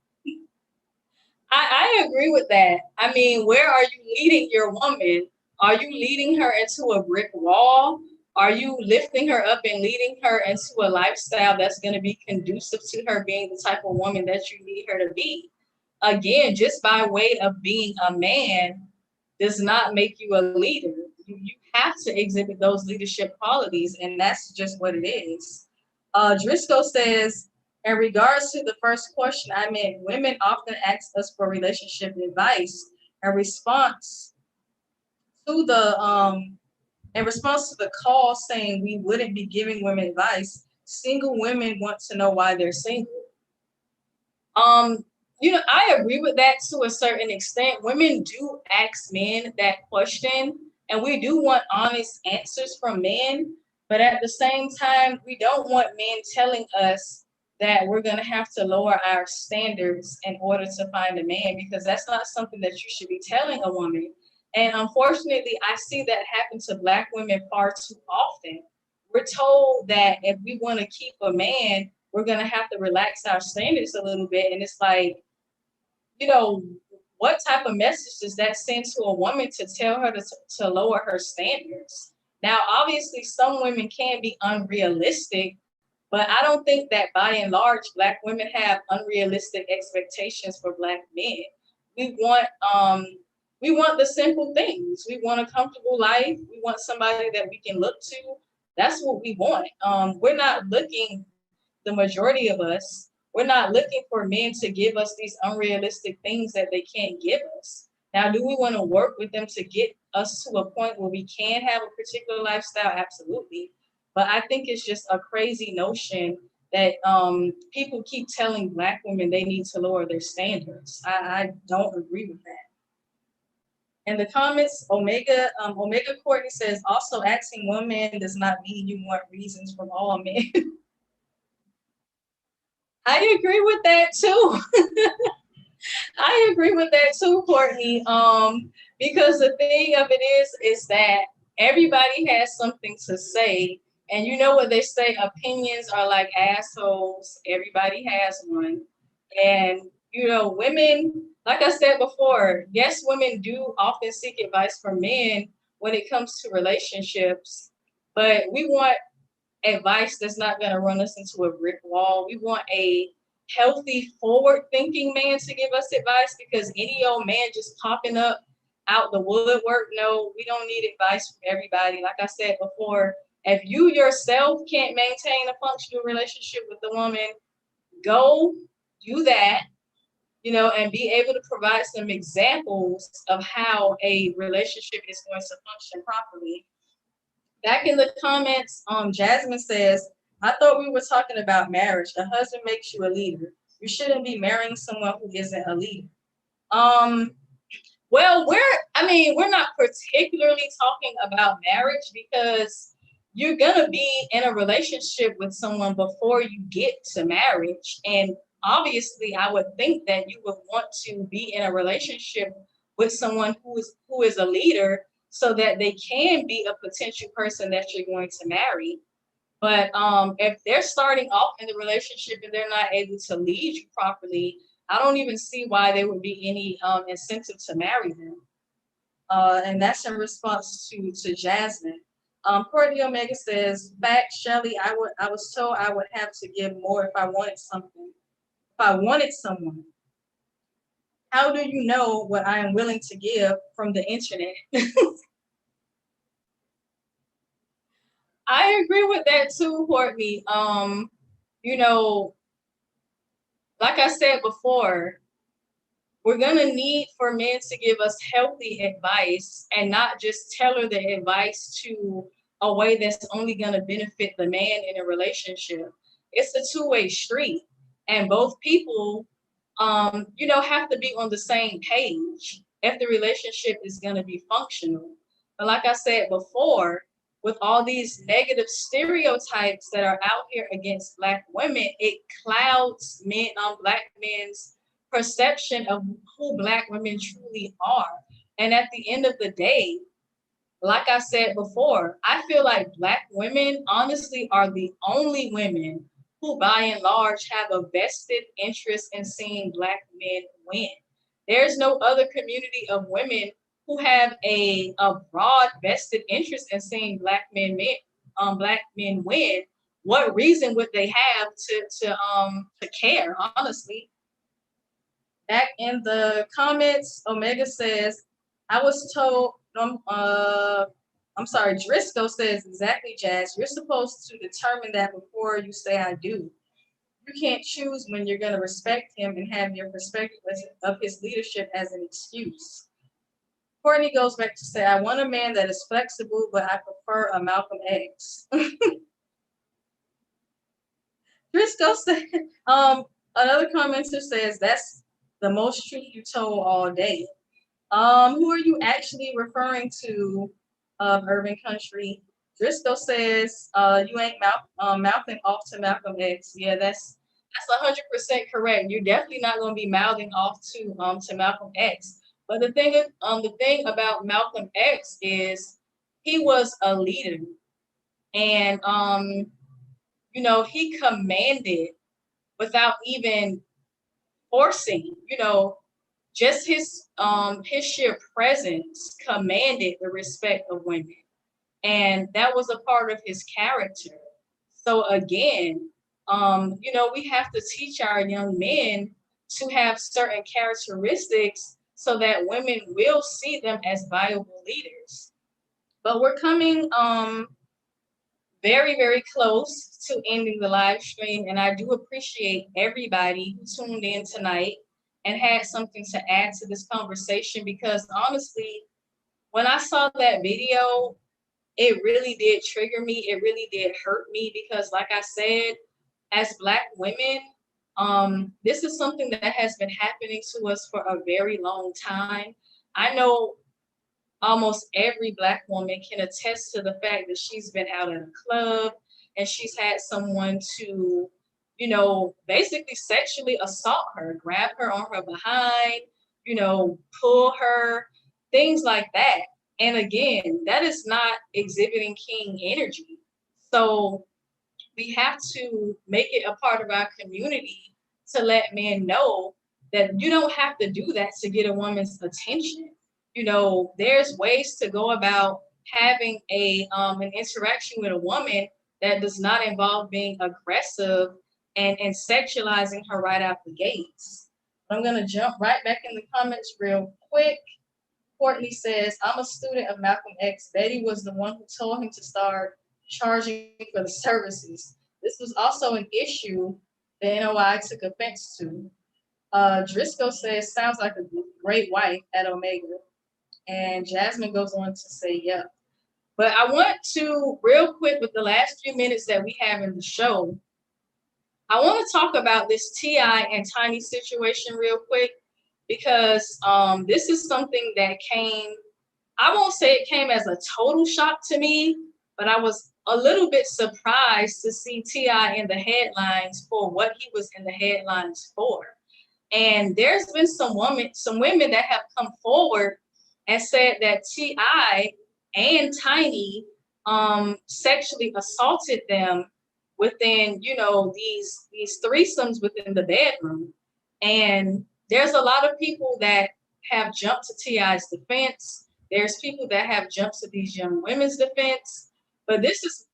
S1: I agree with that. I mean, where are you leading your woman? Are you leading her into a brick wall? Are you lifting her up and leading her into a lifestyle that's going to be conducive to her being the type of woman that you need her to be? Again, just by way of being a man does not make you a leader. You have to exhibit those leadership qualities, and that's just what it is. Driscoll says, in regards to the first question, I meant women often ask us for relationship advice in response to the call saying we wouldn't be giving women advice. Single women want to know why they're single. I agree with that to a certain extent. Women do ask men that question, and we do want honest answers from men. But at the same time, we don't want men telling us that we're going to have to lower our standards in order to find a man, because that's not something that you should be telling a woman. And unfortunately, I see that happen to Black women far too often. We're told that if we want to keep a man, we're going to have to relax our standards a little bit. And it's like, what type of message does that send to a woman to tell her to lower her standards? Now, obviously, some women can be unrealistic, but I don't think that by and large, Black women have unrealistic expectations for Black men. We want the simple things. We want a comfortable life. We want somebody that we can look to. That's what we want. We're not looking, the majority of us, we're not looking for men to give us these unrealistic things that they can't give us. Now, do we want to work with them to get us to a point where we can have a particular lifestyle? Absolutely. But I think it's just a crazy notion that people keep telling Black women they need to lower their standards. I don't agree with that. In the comments, Omega Courtney says, also asking women does not mean you want reasons from all men. I agree with that too. I agree with that too, Courtney. Because the thing of it is that everybody has something to say. And you know what they say, opinions are like assholes. Everybody has one. And, women, like I said before, yes, women do often seek advice from men when it comes to relationships, but we want advice that's not going to run us into a brick wall. We want a healthy, forward-thinking man to give us advice, because any old man just popping up out the woodwork, no, we don't need advice from everybody. Like I said before, if you yourself can't maintain a functional relationship with the woman, go do that, and be able to provide some examples of how a relationship is going to function properly. Back in the comments, Jasmine says, I thought we were talking about marriage. A husband makes you a leader. You shouldn't be marrying someone who isn't a leader. Um, well, we're not particularly talking about marriage because you're gonna be in a relationship with someone before you get to marriage. And obviously, I would think that you would want to be in a relationship with someone who is a leader so that they can be a potential person that you're going to marry. But if they're starting off in the relationship and they're not able to lead you properly, I don't even see why there would be any incentive to marry them. And that's in response to Jasmine. Courtney Omega says, "Back, Shelly. I was told I would have to give more if I wanted something. If I wanted someone, how do you know what I am willing to give from the internet?" I agree with that too, Courtney. You know, like I said before, we're going to need for men to give us healthy advice and not just tailor the advice to a way that's only going to benefit the man in a relationship. It's a two-way street, and both people, have to be on the same page if the relationship is going to be functional. But like I said before, with all these negative stereotypes that are out here against Black women, it clouds Black men's perception of who Black women truly are. And at the end of the day, like I said before, I feel like Black women honestly are the only women who, by and large, have a vested interest in seeing Black men win. There's no other community of women who have a broad vested interest in seeing Black men win. What reason would they have to care? Honestly, back in the comments, Omega says, I was told, I'm sorry, Driscoll says, exactly, Jazz. You're supposed to determine that before you say I do. You can't choose when you're going to respect him and have your perspective of his leadership as an excuse. Courtney goes back to say, I want a man that is flexible, but I prefer a Malcolm X. Driscoll said, another commenter says, that's the most truth you told all day. Who are you actually referring to, Urban Country? Driscoll says, you ain't mouthing off to Malcolm X. Yeah, that's 100% correct. You're definitely not going to be mouthing off to Malcolm X. But the thing about Malcolm X is he was a leader, and he commanded without even forcing. Just his sheer presence commanded the respect of women, and that was a part of his character. So again, we have to teach our young men to have certain characteristics so that women will see them as viable leaders. But we're coming very, very close to ending the live stream, and I do appreciate everybody who tuned in tonight and had something to add to this conversation, because honestly, when I saw that video, it really did trigger me. It really did hurt me because, like I said, as Black women, this is something that has been happening to us for a very long time. I know almost every Black woman can attest to the fact that she's been out at a club and she's had someone to, basically sexually assault her, grab her on her behind, pull her, things like that. And again, that is not exhibiting king energy. So we have to make it a part of our community to let men know that you don't have to do that to get a woman's attention. There's ways to go about having an interaction with a woman that does not involve being aggressive and sexualizing her right out the gates. I'm gonna jump right back in the comments real quick. Courtney says, I'm a student of Malcolm X. Betty was the one who told him to start charging for the services. This was also an issue the NOI took offense to. Driscoll says, sounds like a great wife at Omega. And Jasmine goes on to say, yep. But I want to, real quick, with the last few minutes that we have in the show, I want to talk about this T.I. and Tiny situation real quick, because this is something that came, I won't say it came as a total shock to me, but I was a little bit surprised to see T.I. in the headlines for what he was in the headlines for. And there's been some women that have come forward and said that T.I. and Tiny sexually assaulted them within, these threesomes within the bedroom. And there's a lot of people that have jumped to T.I.'s defense. There's people that have jumped to these young women's defense. But this is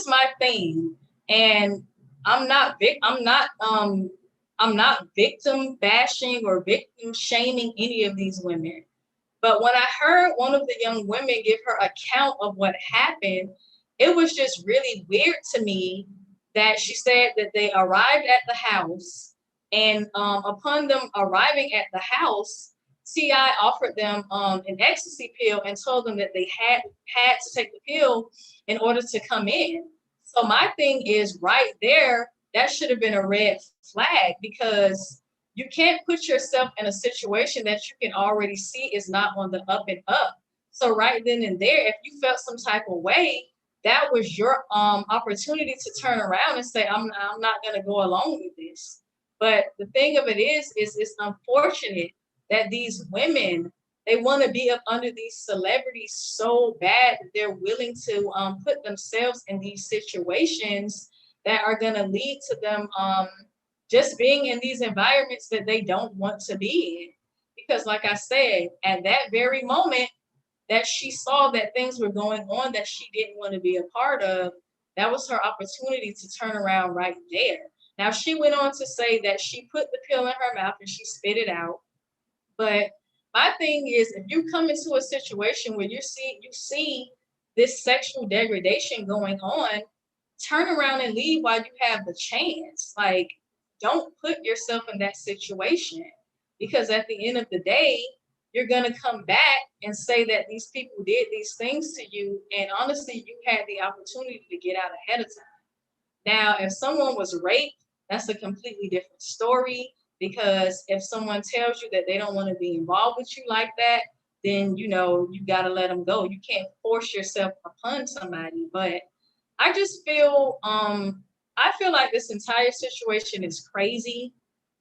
S1: my thing. And I'm not victim bashing or victim shaming any of these women. But when I heard one of the young women give her account of what happened, it was just really weird to me that she said that they arrived at the house, and upon them arriving at the house, T.I. offered them an ecstasy pill and told them that they had to take the pill in order to come in. So my thing is, right there, that should have been a red flag, because you can't put yourself in a situation that you can already see is not on the up and up. So right then and there, if you felt some type of way, that was your opportunity to turn around and say, I'm not going to go along with this. But the thing of it is it's unfortunate that these women, they want to be up under these celebrities so bad that they're willing to put themselves in these situations that are going to lead to them just being in these environments that they don't want to be in. Because like I said, at that very moment that she saw that things were going on that she didn't want to be a part of, that was her opportunity to turn around right there. Now, she went on to say that she put the pill in her mouth and she spit it out. But my thing is, if you come into a situation where you see this sexual degradation going on, turn around and leave while you have the chance. Like, don't put yourself in that situation, because at the end of the day, you're going to come back and say that these people did these things to you. And honestly, you had the opportunity to get out ahead of time. Now, if someone was raped, that's a completely different story, because if someone tells you that they don't want to be involved with you like that, then, you got to let them go. You can't force yourself upon somebody. But I just feel, I feel like this entire situation is crazy.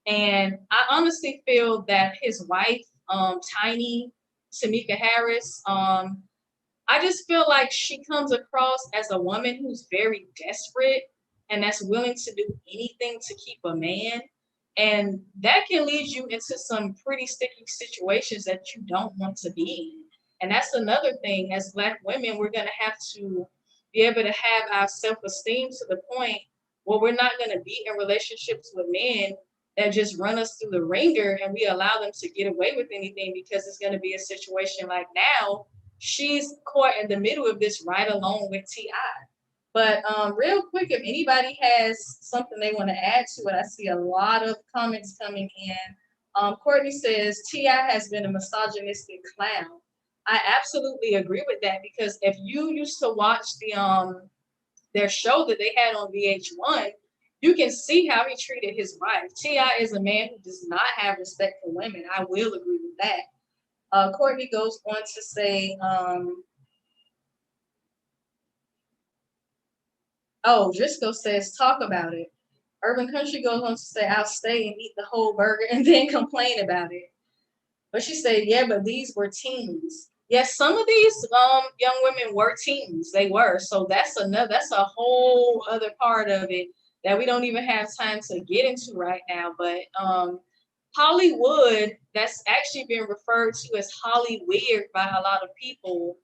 S1: And I honestly feel that his wife, Tiny, Tamika Harris, I just feel like she comes across as a woman who's very desperate and that's willing to do anything to keep a man. And that can lead you into some pretty sticky situations that you don't want to be in. And that's another thing. As Black women, we're going to have to be able to have our self-esteem to the point where we're not going to be in relationships with men that just run us through the ringer and we allow them to get away with anything, because it's going to be a situation like now she's caught in the middle of this right along with T.I. But real quick, if anybody has something they want to add to it, I see a lot of comments coming in. Courtney says, T.I. has been a misogynistic clown. I absolutely agree with that, because if you used to watch their show that they had on VH1, you can see how he treated his wife. T.I. is a man who does not have respect for women. I will agree with that. Courtney goes on to say, Driscoll says, talk about it. Urban Country goes on to say, I'll stay and eat the whole burger and then complain about it. But she said, yeah, but these were teens. Yes, some of these young women were teens. They were. So that's a whole other part of it that we don't even have time to get into right now. But Hollywood, that's actually been referred to as Hollyweird by a lot of people.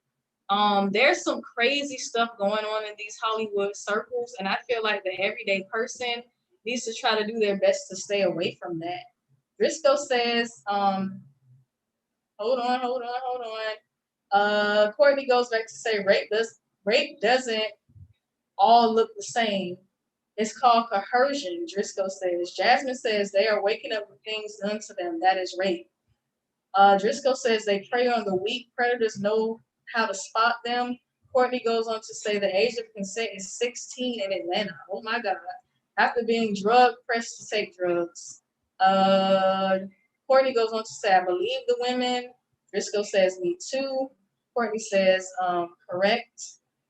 S1: There's some crazy stuff going on in these Hollywood circles, and I feel like the everyday person needs to try to do their best to stay away from that. Driscoll says, hold on. Courtney goes back to say rape doesn't all look the same. It's called coercion, Driscoll says. Jasmine says they are waking up with things done to them. That is rape. Driscoll says they prey on the weak. Predators know how to spot them. Courtney goes on to say the age of consent is 16 in Atlanta. Oh my God. After being drug pressed to take drugs. Courtney goes on to say, I believe the women. Driscoll says, me too. Courtney says, correct.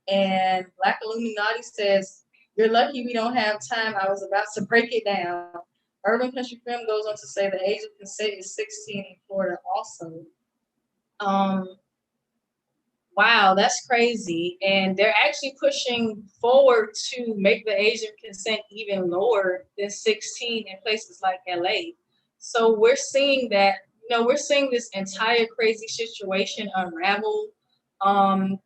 S1: And Black Illuminati says, you're lucky we don't have time. I was about to break it down. Urban Country Film goes on to say the age of consent is 16 in Florida also. Wow, that's crazy. And they're actually pushing forward to make the age of consent even lower than 16 in places like LA. So we're seeing that, we're seeing this entire crazy situation unravel. I'm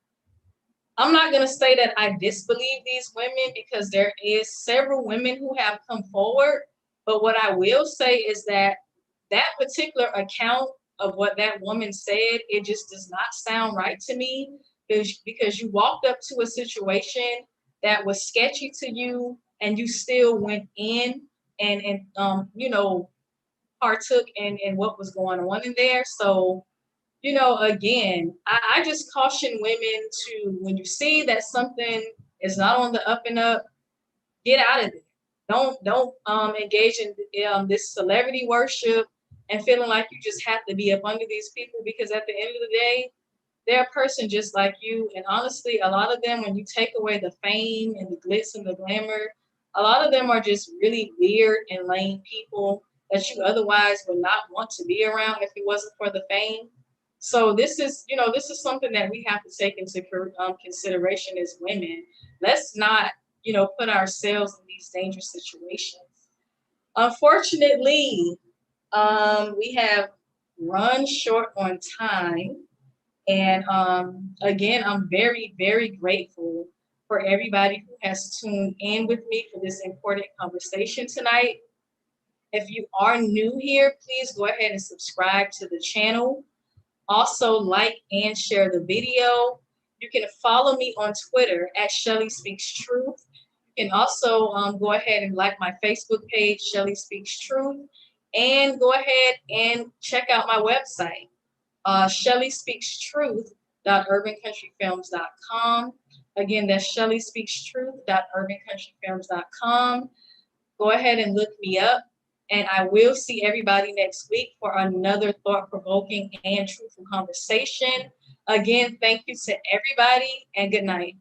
S1: not going to say that I disbelieve these women because there is several women who have come forward. But what I will say is that that particular account of what that woman said, it just does not sound right to me because you walked up to a situation that was sketchy to you and you still went in and partook in what was going on in there. So again, I just caution women to, when you see that something is not on the up and up, get out of it. Don't engage in this celebrity worship and feeling like you just have to be up under these people, because at the end of the day, they're a person just like you. And honestly, a lot of them, when you take away the fame and the glitz and the glamour, a lot of them are just really weird and lame people that you otherwise would not want to be around if it wasn't for the fame. So this is something that we have to take into consideration as women. Let's not, put ourselves in these dangerous situations. Unfortunately, we have run short on time. And again, I'm very, very grateful for everybody who has tuned in with me for this important conversation tonight. If you are new here, please go ahead and subscribe to the channel. Also, like and share the video. You can follow me on Twitter at Shelly Speaks Truth. You can also go ahead and like my Facebook page, Shelly Speaks Truth, and go ahead and check out my website, ShellySpeaksTruth.urbancountryfilms.com. Again, that's ShellySpeaksTruth.urbancountryfilms.com. Go ahead and look me up. And I will see everybody next week for another thought-provoking and truthful conversation. Again, thank you to everybody and good night.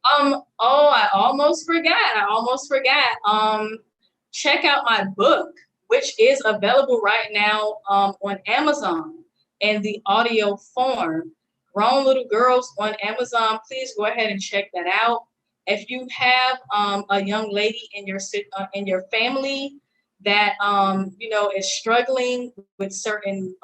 S1: I almost forgot. Check out my book, which is available right now on Amazon in the audio form. Grown Little Girls on Amazon. Please go ahead and check that out. If you have a young lady in your family that is struggling with certain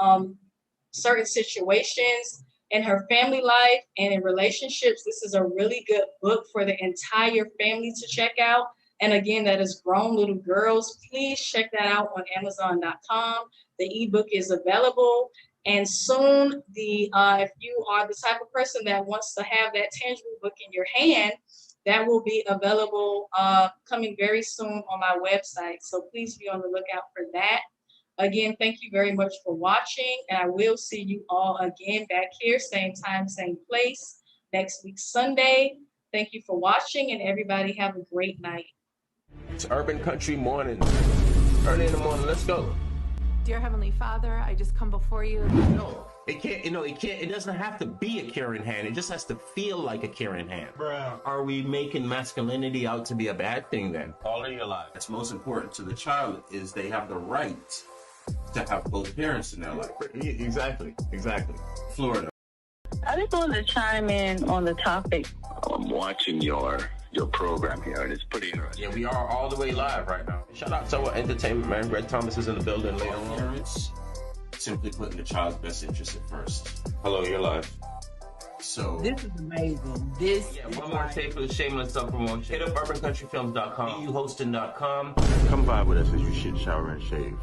S1: situations in her family life and in relationships, this is a really good book for the entire family to check out. And again, that is Grown Little Girls. Please check that out on Amazon.com. The ebook is available. And soon, if you are the type of person that wants to have that tangible book in your hand, that will be available coming very soon on my website. So please be on the lookout for that. Again, thank you very much for watching, and I will see you all again back here, same time, same place, next week, Sunday. Thank you for watching, and everybody have a great night.
S8: It's Urban Country Mornings. Early in the morning, let's go.
S9: Dear Heavenly Father, I just come before you.
S8: No, it doesn't have to be a caring hand. It just has to feel like a caring hand.
S10: Bruh.
S8: Are we making masculinity out to be a bad thing then?
S10: All of your life.
S8: What's most important to the child is they have the right to have both parents in their life.
S10: Exactly.
S8: Florida.
S11: I just wanted to chime in on the topic.
S12: I'm watching your program here, and it's pretty interesting.
S8: Yeah, we are all the way live right now. Shout out to our entertainment man. Greg Thomas is in the building later on. Parents simply putting the child's best interest at first. Hello, you're live. So
S13: this is amazing.
S8: One more tape for the shameless self-promotion. Hit up urbancountryfilms.com, euhosting.com.
S14: Come by with us as you shit, shower, and shave.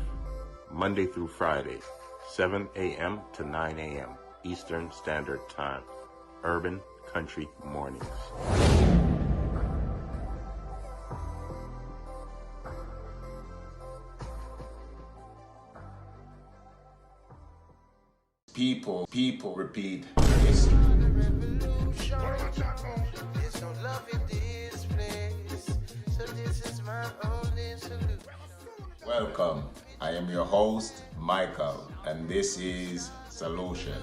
S14: Monday through Friday, 7 a.m. to 9 a.m. Eastern Standard Time. Urban Country Mornings.
S10: people repeat history. Welcome, I am your host, Michael, and this is Solution.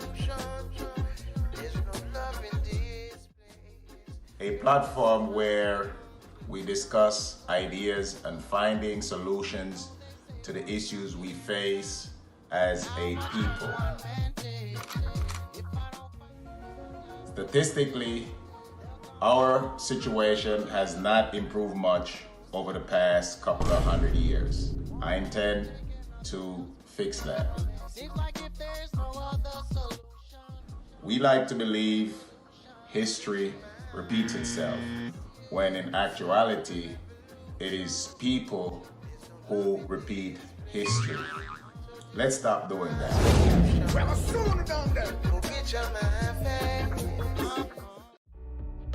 S10: A platform where we discuss ideas and finding solutions to the issues we face as a people. Statistically, our situation has not improved much over the past couple of 100 years. I intend to fix that. We like to believe history repeats itself, when in actuality, it is people who repeat history. Let's stop doing that.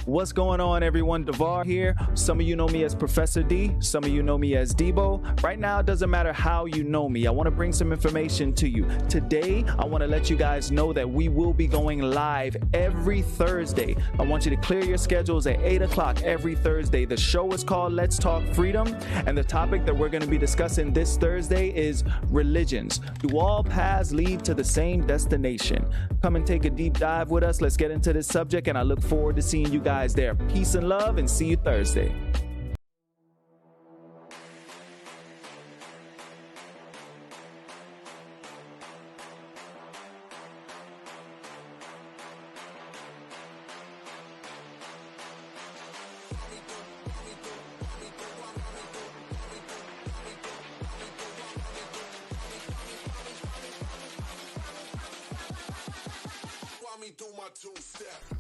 S13: What's going on, everyone? Devar here. Some of you know me as Professor D. Some of you know me as Debo. Right now, it doesn't matter how you know me. I want to bring some information to you. Today, I want to let you guys know that we will be going live every Thursday. I want you to clear your schedules at 8 o'clock every Thursday. The show is called Let's Talk Freedom, and the topic that we're going to be discussing this Thursday is religions. Do all paths lead to the same destination? Come and take a deep dive with us. Let's get into this subject, and I look forward to seeing you guys there. Peace and love, and see you Thursday.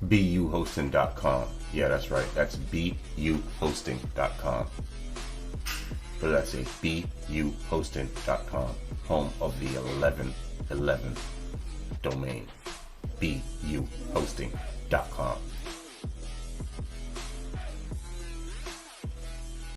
S14: BUhosting.com. Yeah, that's right. That's BUhosting.com. What did I say? BUhosting.com. Home of the 1111 domain. BUhosting.com.